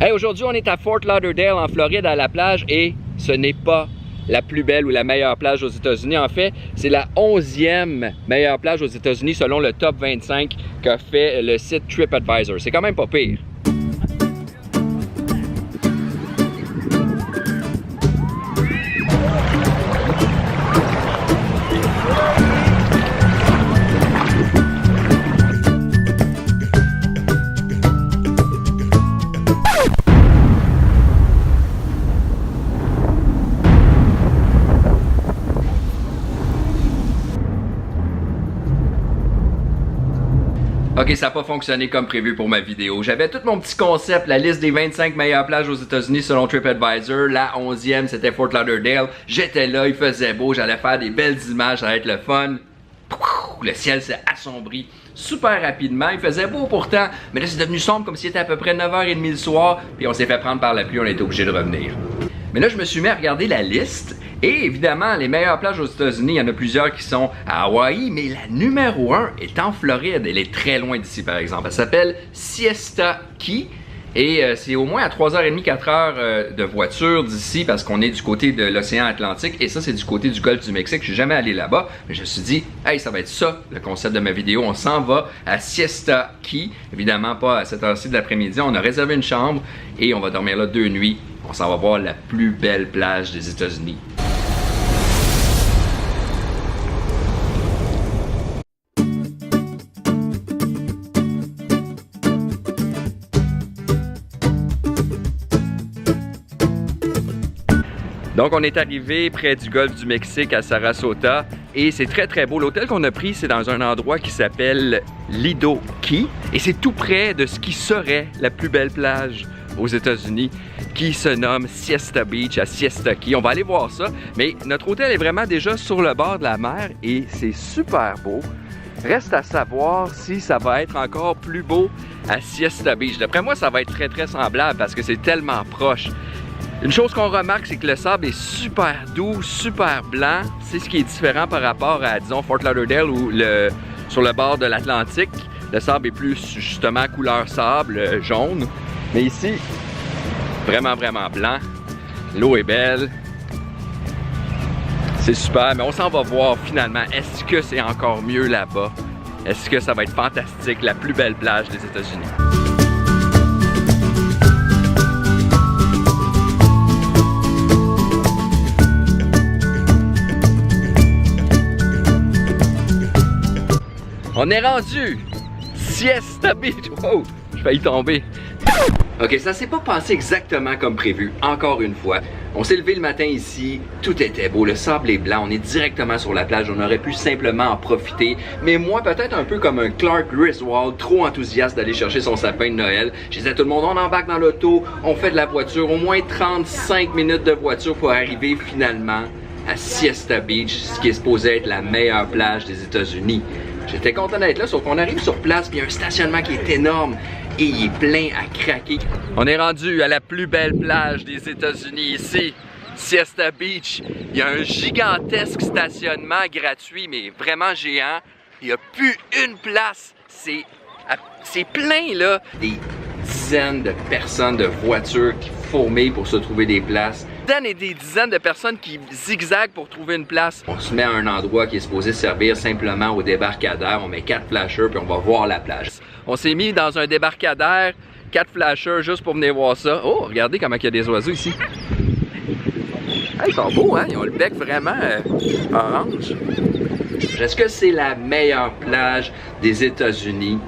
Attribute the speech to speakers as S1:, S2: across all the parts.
S1: Hey, aujourd'hui, on est à Fort Lauderdale, en Floride, à la plage, et ce n'est pas la plus belle ou la meilleure plage aux États-Unis. En fait, c'est la 11e meilleure plage aux États-Unis selon le top 25 qu'a fait le site TripAdvisor. C'est quand même pas pire. Ok, ça n'a pas fonctionné comme prévu pour ma vidéo. J'avais tout mon petit concept, la liste des 25 meilleures plages aux États-Unis selon TripAdvisor. La 11e, c'était Fort Lauderdale. J'étais là, il faisait beau, j'allais faire des belles images, ça allait être le fun. Le ciel s'est assombri super rapidement. Il faisait beau pourtant, mais là c'est devenu sombre comme s'il était à peu près 9h30 le soir. Puis on s'est fait prendre par la pluie, on était obligé de revenir. Mais là, je me suis mis à regarder la liste. Et évidemment, les meilleures plages aux États-Unis, il y en a plusieurs qui sont à Hawaï, mais la numéro 1 est en Floride. Elle est très loin d'ici, par exemple. Elle s'appelle Siesta Key. Et c'est au moins à 3h30, 4h de voiture d'ici, parce qu'on est du côté de l'océan Atlantique. Et ça, c'est du côté du golfe du Mexique. Je suis jamais allé là-bas, mais je me suis dit, hey, ça va être ça, le concept de ma vidéo. On s'en va à Siesta Key. Évidemment, pas à cette heure-ci de l'après-midi. On a réservé une chambre et on va dormir là 2 nuits. On s'en va voir la plus belle plage des États-Unis. Donc on est arrivé près du golfe du Mexique à Sarasota et c'est très très beau. L'hôtel qu'on a pris, c'est dans un endroit qui s'appelle Lido Key et c'est tout près de ce qui serait la plus belle plage aux États-Unis, qui se nomme Siesta Beach à Siesta Key. On va aller voir ça, mais notre hôtel est vraiment déjà sur le bord de la mer et c'est super beau. Reste à savoir si ça va être encore plus beau à Siesta Beach. D'après moi, ça va être très très semblable parce que c'est tellement proche. Une chose qu'on remarque, c'est que le sable est super doux, super blanc. C'est ce qui est différent par rapport à, disons, Fort Lauderdale ou sur le bord de l'Atlantique. Le sable est plus, justement, couleur sable, jaune. Mais ici, vraiment, vraiment blanc. L'eau est belle. C'est super, mais on s'en va voir finalement. Est-ce que c'est encore mieux là-bas? Est-ce que ça va être fantastique, la plus belle plage des États-Unis? On est rendu! Siesta Beach! Wow! J'ai failli tomber. Ok, ça s'est pas passé exactement comme prévu, encore une fois. On s'est levé le matin ici, tout était beau, le sable est blanc, on est directement sur la plage, on aurait pu simplement en profiter. Mais moi, peut-être un peu comme un Clark Griswold, trop enthousiaste d'aller chercher son sapin de Noël. Je disais à tout le monde, on embarque dans l'auto, on fait de la voiture, au moins 35 minutes de voiture pour arriver finalement à Siesta Beach, ce qui est supposé être la meilleure plage des États-Unis. J'étais content d'être là, sauf qu'on arrive sur place, puis il y a un stationnement qui est énorme et il est plein à craquer. On est rendu à la plus belle plage des États-Unis ici, Siesta Beach. Il y a un gigantesque stationnement gratuit, mais vraiment géant. Il n'y a plus une place. C'est plein là. Des dizaines de personnes de voitures qui fourmillent pour se trouver des places. Et des dizaines de personnes qui zigzaguent pour trouver une place. On se met à un endroit qui est supposé servir simplement aux débarcadères. On met 4 flashers puis on va voir la plage. On s'est mis dans un débarcadère, 4 flashers juste pour venir voir ça. Oh, regardez comment il y a des oiseaux ici. Hey, ils sont beaux, hein? Ils ont le bec vraiment orange. Est-ce que c'est la meilleure plage des États-Unis?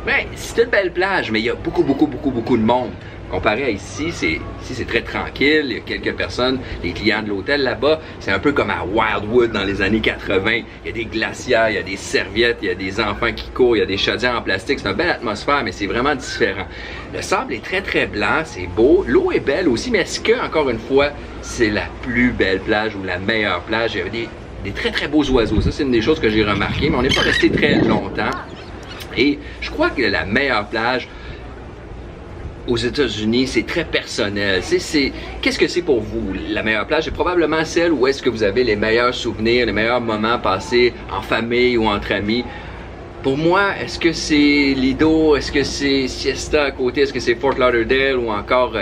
S1: Ben, c'est une belle plage, mais il y a beaucoup de monde. Comparé à ici, c'est très tranquille, il y a quelques personnes, les clients de l'hôtel là-bas, c'est un peu comme à Wildwood dans les années 80. Il y a des glacières, il y a des serviettes, il y a des enfants qui courent, il y a des chaudières en plastique. C'est une belle atmosphère, mais c'est vraiment différent. Le sable est très très blanc, c'est beau. L'eau est belle aussi, mais est-ce que, encore une fois, c'est la plus belle plage ou la meilleure plage? Il y avait des très très beaux oiseaux. Ça, c'est une des choses que j'ai remarqué, mais on n'est pas resté très longtemps. Et je crois que la meilleure plage aux États-Unis, c'est très personnel. Qu'est-ce que c'est pour vous, la meilleure plage? C'est probablement celle où est-ce que vous avez les meilleurs souvenirs, les meilleurs moments passés en famille ou entre amis. Pour moi, est-ce que c'est Lido, est-ce que c'est Siesta à côté, est-ce que c'est Fort Lauderdale ou encore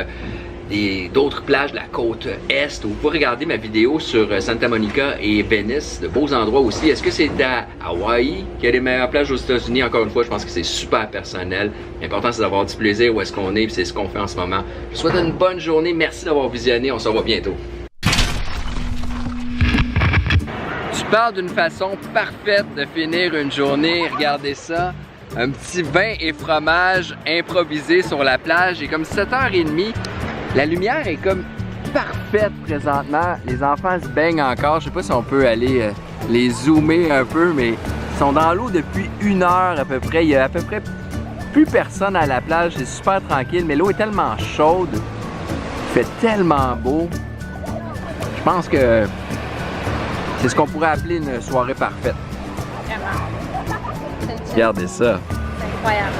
S1: d'autres plages de la côte Est? Vous pouvez regarder ma vidéo sur Santa Monica et Venice, de beaux endroits aussi. Est-ce que c'est à Hawaï qui a les meilleures plages aux États-Unis? Encore une fois, je pense que c'est super personnel. L'important, c'est d'avoir du plaisir où est-ce qu'on est, puis c'est ce qu'on fait en ce moment. Je vous souhaite une bonne journée. Merci d'avoir visionné. On se revoit bientôt. Tu parles d'une façon parfaite de finir une journée. Regardez ça. Un petit vin et fromage improvisé sur la plage. Il est comme 7h30. La lumière est comme parfaite présentement. Les enfants se baignent encore. Je sais pas si on peut aller les zoomer un peu, mais ils sont dans l'eau depuis 1 heure à peu près. Il y a à peu près plus personne à la plage. C'est super tranquille, mais l'eau est tellement chaude. Il fait tellement beau. Je pense que c'est ce qu'on pourrait appeler une soirée parfaite.
S2: Vraiment.
S1: Regardez ça.
S2: C'est incroyable.